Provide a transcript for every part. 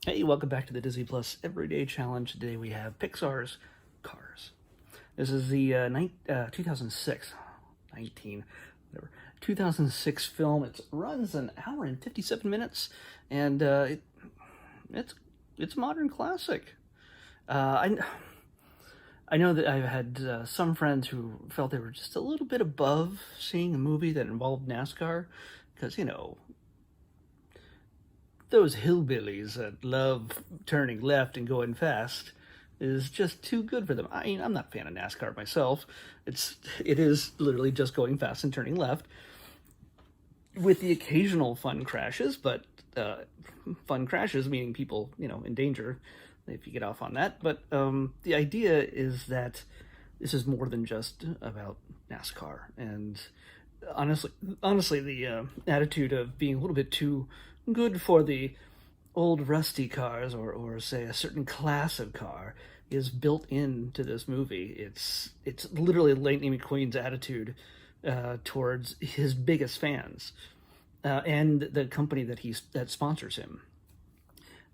Hey, welcome back to the Disney Plus Everyday Challenge. Today we have Pixar's Cars. This is the 2006, 19, whatever, 2006 film. It runs an hour and 57 minutes, and it's it's a modern classic. Uh, I know that I've had some friends who felt they were just a little bit above seeing a movie that involved NASCAR, because those hillbillies that love turning left and going fast is just too good for them. I mean, I'm not a fan of NASCAR myself. It is literally just going fast and turning left, with the occasional fun crashes, but fun crashes meaning people in danger if you get off on that. But the idea is that this is more than just about NASCAR, and honestly, the attitude of being a little bit too good for the old rusty cars, or say a certain class of car, is built into this movie. It's literally Lightning McQueen's attitude towards his biggest fans, and the company that sponsors him,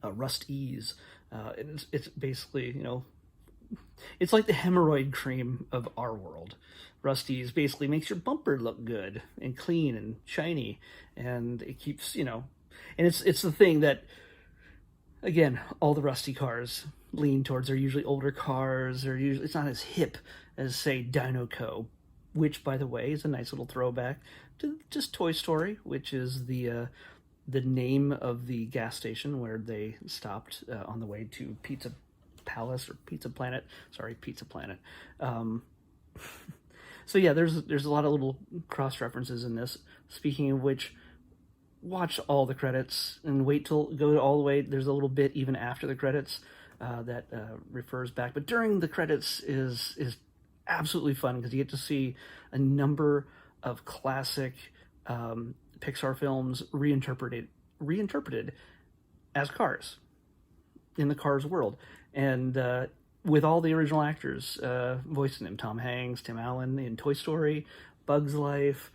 Rust Ease. It's basically, it's like the hemorrhoid cream of our world. Rusty's basically makes your bumper look good and clean and shiny, and it keeps, and it's the thing that, again, all the Rusty cars lean towards. They're usually older cars. It's not as hip as, say, Dinoco, which, by the way, is a nice little throwback to just Toy Story, which is the name of the gas station where they stopped on the way to Pizza Palace or Pizza Planet. Sorry, Pizza Planet. Um, so yeah, there's a lot of little cross references in this. Speaking of which, watch all the credits and wait till go all the way. There's a little bit even after the credits that refers back, but during the credits is absolutely fun because you get to see a number of classic Pixar films reinterpreted as Cars, in the Cars world, and with all the original actors voicing them: Tom Hanks, Tim Allen in Toy Story, Bugs Life,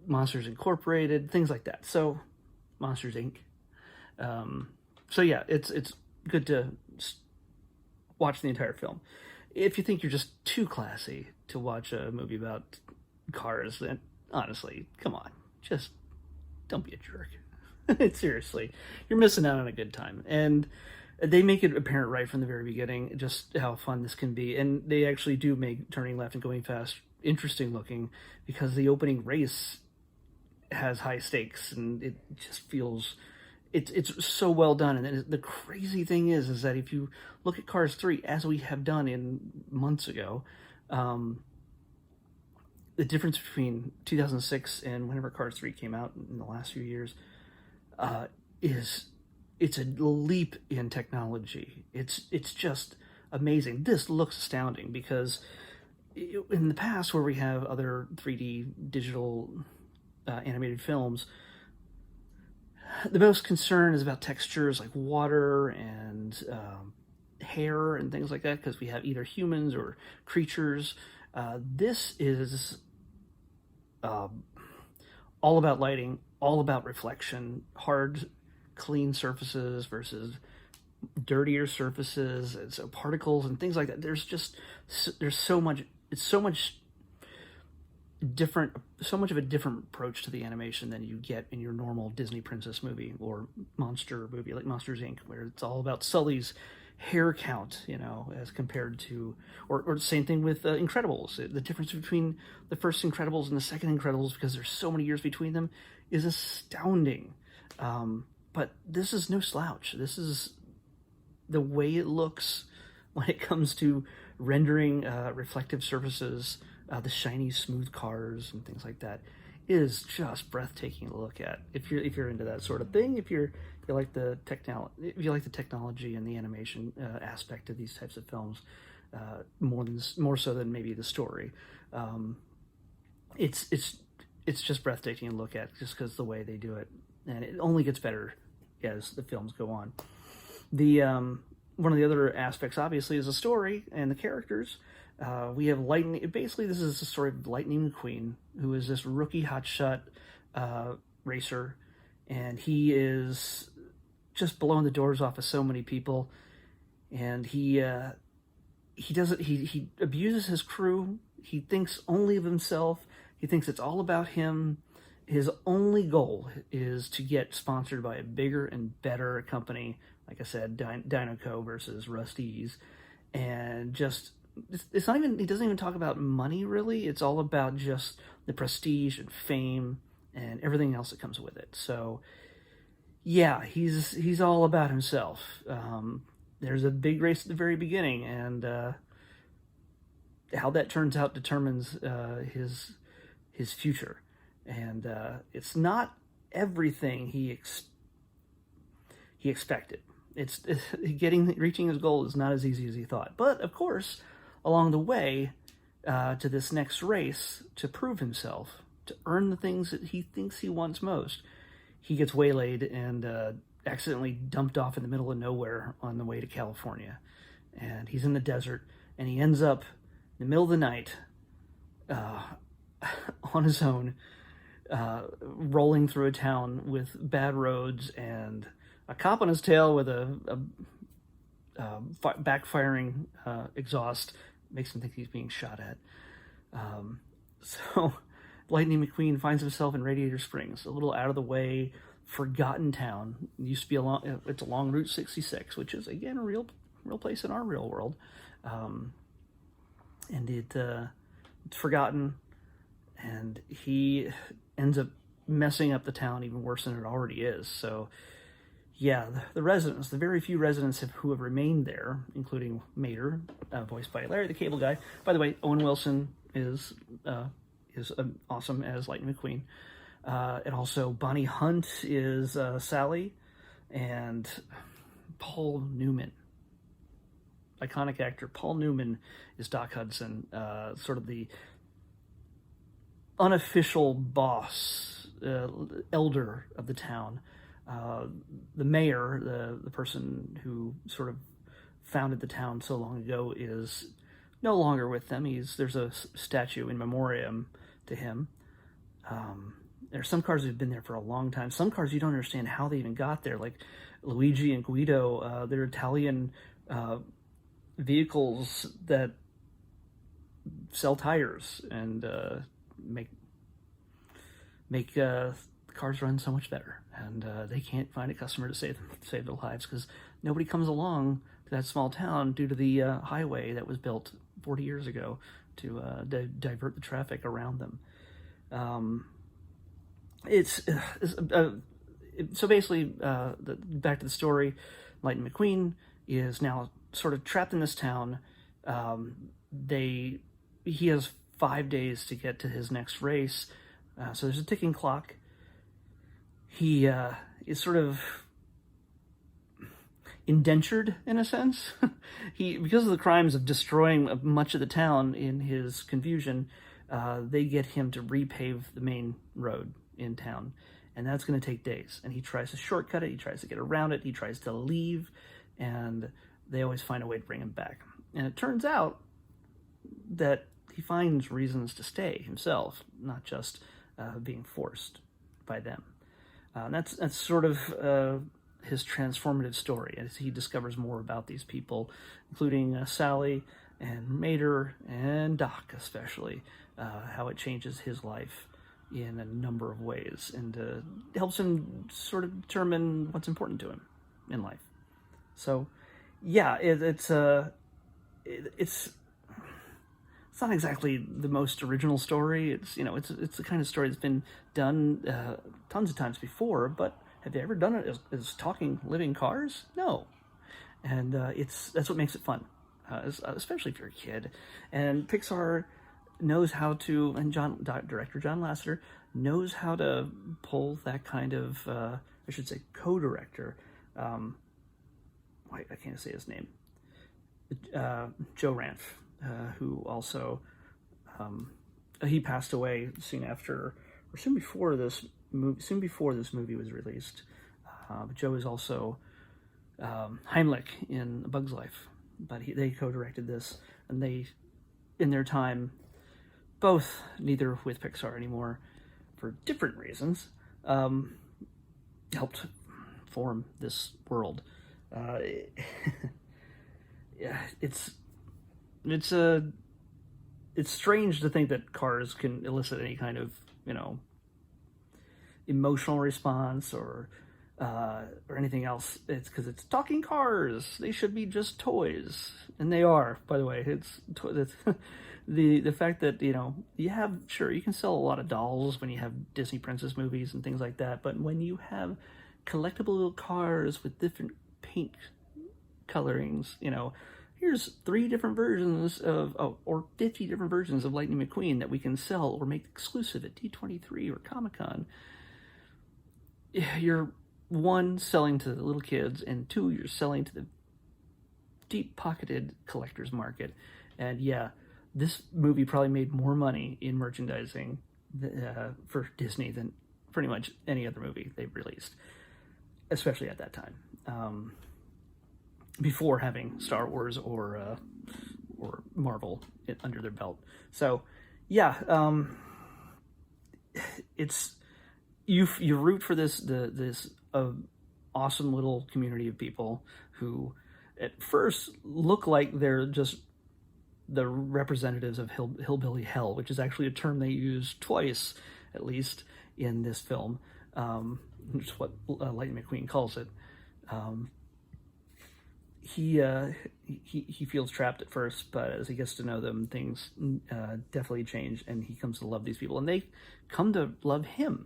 Monsters Incorporated, things like that. So, Monsters Inc. So yeah, it's good to watch the entire film. If you think you're just too classy to watch a movie about cars, then honestly, come on, just don't be a jerk. Seriously, you're missing out on a good time. And they make it apparent right from the very beginning just how fun this can be. And they actually do make turning left and going fast interesting looking, because the opening race has high stakes, and it just feels it's so well done. And the crazy thing is that if you look at Cars 3, as we have done in months ago, the difference between 2006 and whenever Cars 3 came out in the last few years is it's a leap in technology. It's just amazing. This looks astounding because in the past, where we have other 3D digital animated films, the most concern is about textures like water and hair and things like that, because we have either humans or creatures. This is all about lighting, all about reflection, hard, clean surfaces versus dirtier surfaces, and so particles and things like that. There's so much. It's so much different, so much of a different approach to the animation than you get in your normal Disney princess movie or monster movie like Monsters Inc., where it's all about Sully's hair count, as compared to, or same thing with Incredibles. The difference between the first Incredibles and the second Incredibles, because there's so many years between them, is astounding. But this is no slouch. This is the way it looks when it comes to rendering reflective surfaces, the shiny, smooth cars and things like that, is just breathtaking to look at. If you're into that sort of thing, if you like the technology and the animation aspect of these types of films, more so than maybe the story, it's just breathtaking to look at, just because the way they do it, and it only gets better as the films go on. The one of the other aspects, obviously, is the story and the characters. We have Lightning. Basically, this is the story of Lightning McQueen, who is this rookie hotshot racer, and he is just blowing the doors off of so many people, and he abuses his crew. He thinks only of himself. He thinks it's all about him. His only goal is to get sponsored by a bigger and better company. Like I said, Dinoco versus Rusty's, and just it's not even. He doesn't even talk about money really. It's all about just the prestige and fame and everything else that comes with it. So yeah, he's all about himself. There's a big race at the very beginning, and how that turns out determines his future. And it's not everything he expected. It's reaching his goal is not as easy as he thought. But of course, along the way to this next race, to prove himself, to earn the things that he thinks he wants most, he gets waylaid and accidentally dumped off in the middle of nowhere on the way to California. And he's in the desert, and he ends up in the middle of the night on his own, rolling through a town with bad roads and a cop on his tail with a backfiring exhaust. Makes him think he's being shot at. So Lightning McQueen finds himself in Radiator Springs, a little out of the way, forgotten town. It used to be it's along Route 66, which is again a real place in our real world, and it's forgotten, and he ends up messing up the town even worse than it already is. So yeah, the residents, the very few residents who have remained there, including Mater, voiced by Larry the Cable Guy. By the way, Owen Wilson is awesome as Lightning McQueen. And also Bonnie Hunt is Sally, and Paul Newman, iconic actor. Paul Newman is Doc Hudson, sort of the unofficial boss, elder of the town. The mayor, the person who sort of founded the town so long ago, is no longer with them. There's a statue in memoriam to him. There are some cars that have been there for a long time. Some cars you don't understand how they even got there, like Luigi and Guido. They're Italian vehicles that sell tires and make cars run so much better. And they can't find a customer to save their lives because nobody comes along to that small town due to the highway that was built 40 years ago to divert the traffic around them. So basically, back to the story, Lightning McQueen is now sort of trapped in this town. He has 5 days to get to his next race, so there's a ticking clock. He is sort of indentured in a sense. Because of the crimes of destroying much of the town in his confusion, they get him to repave the main road in town, and that's going to take days. And he tries to shortcut it, he tries to get around it, he tries to leave, and they always find a way to bring him back. And it turns out that he finds reasons to stay himself, not just being forced by them. That's sort of his transformative story as he discovers more about these people, including Sally and Mater and Doc especially, how it changes his life in a number of ways, and helps him sort of determine what's important to him in life. So yeah, it's not exactly the most original story. It's the kind of story that's been done tons of times before, but have they ever done it as talking living cars? No. And that's what makes it fun, especially if you're a kid. And Pixar knows how to, and director John Lasseter knows how to pull that kind of, I should say co-director, I can't say his name, Joe Ranft, who also, he passed away soon before this movie was released. But Joe is also Heimlich in A Bug's Life, but they co-directed this, and they, in their time, both neither with Pixar anymore for different reasons, helped form this world. Yeah, it's strange to think that cars can elicit any kind of, emotional response or anything else. It's because it's talking cars. They should be just toys, and they are. By the way, it's the fact that you have, sure, you can sell a lot of dolls when you have Disney princess movies and things like that, but when you have collectible little cars with different paint colorings, here's 3 different versions or 50 different versions of Lightning McQueen that we can sell or make exclusive at D23 or Comic-Con. You're, 1, selling to the little kids, and 2, you're selling to the deep-pocketed collector's market. And yeah, this movie probably made more money in merchandising for Disney than pretty much any other movie they've released, especially at that time. Before having Star Wars or Marvel under their belt. So, yeah, it's you root for this awesome little community of people who at first look like they're just the representatives of hillbilly hell, which is actually a term they use twice, at least, in this film, which is what Lightning McQueen calls it. He feels trapped at first, but as he gets to know them, things definitely change, and he comes to love these people, and they come to love him,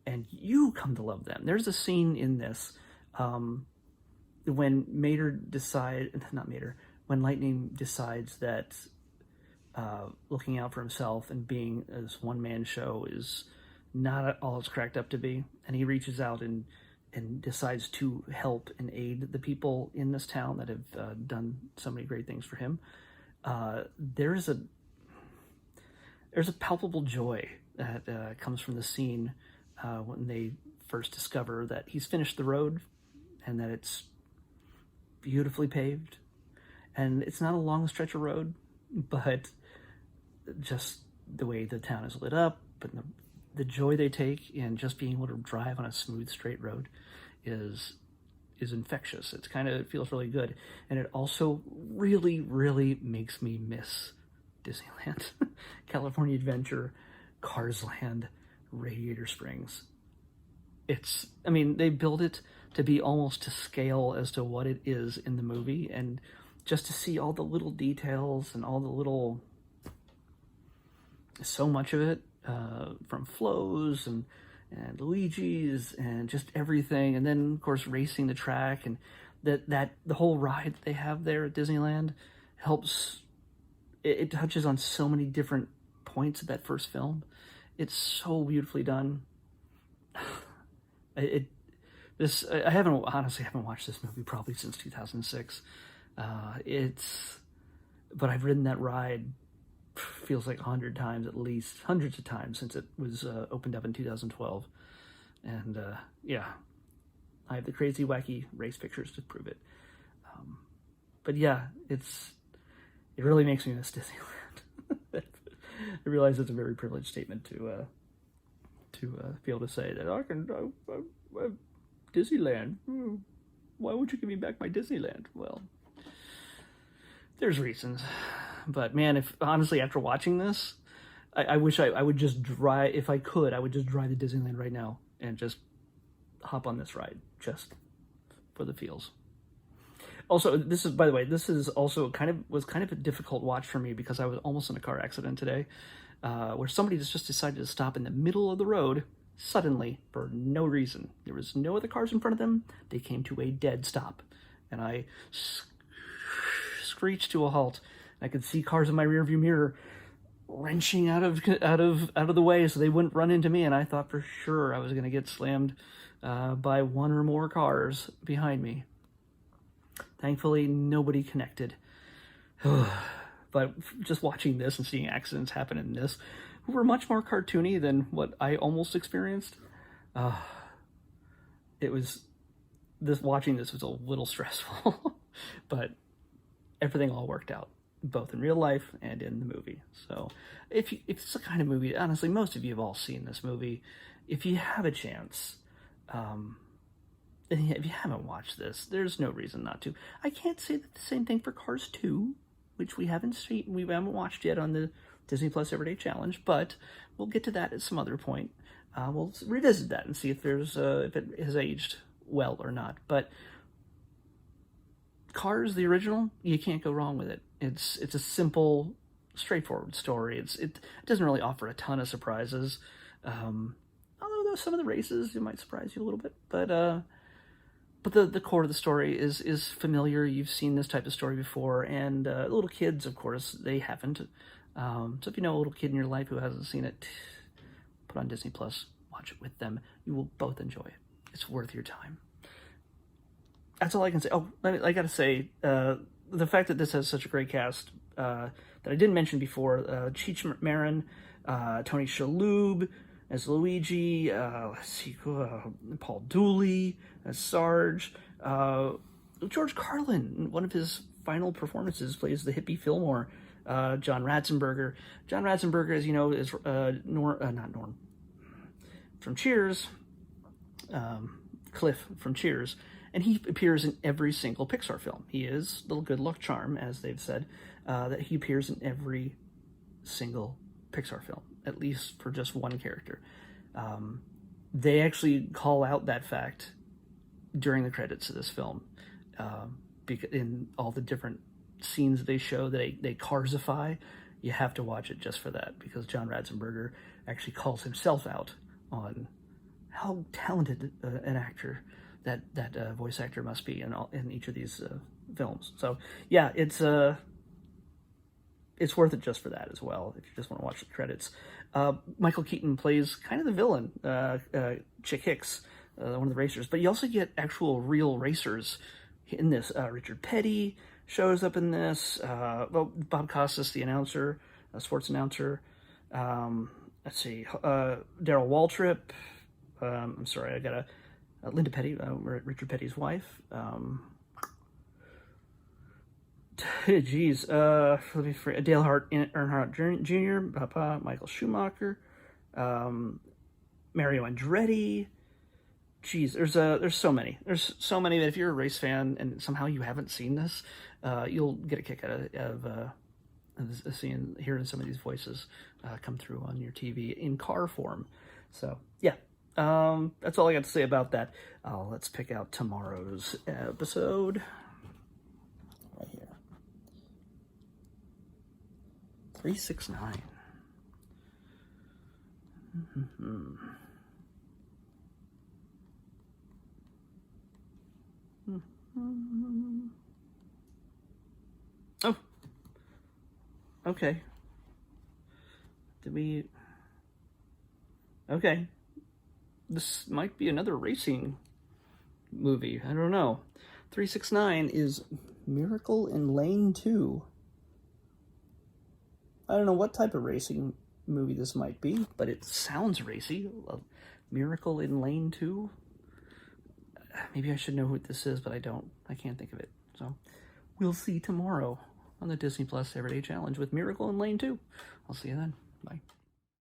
and you come to love them. There's a scene in this when when Lightning decides that looking out for himself and being this one-man show is not all it's cracked up to be, and he reaches out and decides to help and aid the people in this town that have done so many great things for him. There's a palpable joy that comes from the scene when they first discover that he's finished the road and that it's beautifully paved. And it's not a long stretch of road, but just the way the town is lit up and the joy they take in just being able to drive on a smooth, straight road is infectious. It feels really good. And it also really, really makes me miss Disneyland, California Adventure, Cars Land, Radiator Springs. They build it to be almost to scale as to what it is in the movie, and just to see all the little details and all the little, so much of it, from flows and Luigi's and just everything, and then of course racing the track, and that the whole ride that they have there at Disneyland helps. It touches on so many different points of that first film. It's so beautifully done. I haven't watched this movie probably since 2006. But I've ridden that ride, feels like 100 times at least, hundreds of times since it was opened up in 2012. And yeah, I have the crazy, wacky race pictures to prove it. But yeah, it really makes me miss Disneyland. I realize it's a very privileged statement to be able to say that I Disneyland. Why won't you give me back my Disneyland? Well, there's reasons, but man, if honestly after watching this, I wish I would just drive. If I could, I would just drive to Disneyland right now and just hop on this ride just for the feels. Also, this is also was kind of a difficult watch for me because I was almost in a car accident today, where somebody just decided to stop in the middle of the road suddenly for no reason. There was no other cars in front of them. They came to a dead stop, and I screeched to a halt. I could see cars in my rearview mirror wrenching out of the way so they wouldn't run into me, and I thought for sure I was going to get slammed by one or more cars behind me. Thankfully, nobody connected. But just watching this and seeing accidents happen in this, who were much more cartoony than what I almost experienced, watching this was a little stressful, but everything all worked out, both in real life and in the movie. So if it's the kind of movie, honestly, most of you have all seen this movie. If you have a chance, And if you haven't watched this, there's no reason not to. I can't say that the same thing for Cars 2, which we haven't watched yet on the Disney Plus Everyday Challenge, but we'll get to that at some other point. We'll revisit that and see if if it has aged well or not. But Cars, the original, you can't go wrong with it. It's a simple, straightforward story. It doesn't really offer a ton of surprises. Although some of the races it might surprise you a little bit, but the core of the story is familiar. You've seen this type of story before, and little kids, of course, they haven't. So if you know a little kid in your life who hasn't seen it, put on Disney Plus, watch it with them. You will both enjoy it. It's worth your time. That's all I can say. Oh, I gotta say, the fact that this has such a great cast that I didn't mention before, Cheech Marin, Tony Shalhoub as Luigi, let's see, Paul Dooley as Sarge, George Carlin, one of his final performances, plays the hippie Fillmore, John Ratzenberger. John Ratzenberger, as you know, is not Norm, from Cheers, Cliff from Cheers, and he appears in every single Pixar film. He is the good luck charm, as they've said, that he appears in every single Pixar film, at least for just one character. They actually call out that fact during the credits of this film, in all the different scenes they show that they carsify. You have to watch it just for that, because John Ratzenberger actually calls himself out on how talented an actor that voice actor must be in each of these films. So yeah, it's worth it just for that as well, if you just want to watch the credits. Michael Keaton plays kind of the villain, Chick Hicks, one of the racers, but you also get actual real racers in this. Richard Petty shows up in this. Bob Costas, the announcer, sports announcer. Let's see, Daryl Waltrip. I'm sorry, I got Linda Petty, Richard Petty's wife. Geez, Dale Earnhardt Jr., Papa, Michael Schumacher, Mario Andretti. Geez, there's so many. There's so many that if you're a race fan and somehow you haven't seen this, you'll get a kick out of hearing some of these voices come through on your TV in car form. So yeah, that's all I got to say about that. Let's pick out tomorrow's episode. Right here. 369. Oh. Okay. Okay. This might be another racing movie. I don't know. 369 is Miracle in Lane 2. I don't know what type of racing movie this might be, but it sounds racy. Miracle in Lane 2? Maybe I should know what this is, but I don't. I can't think of it. So we'll see tomorrow on the Disney Plus Everyday Challenge with Miracle in Lane 2. I'll see you then. Bye.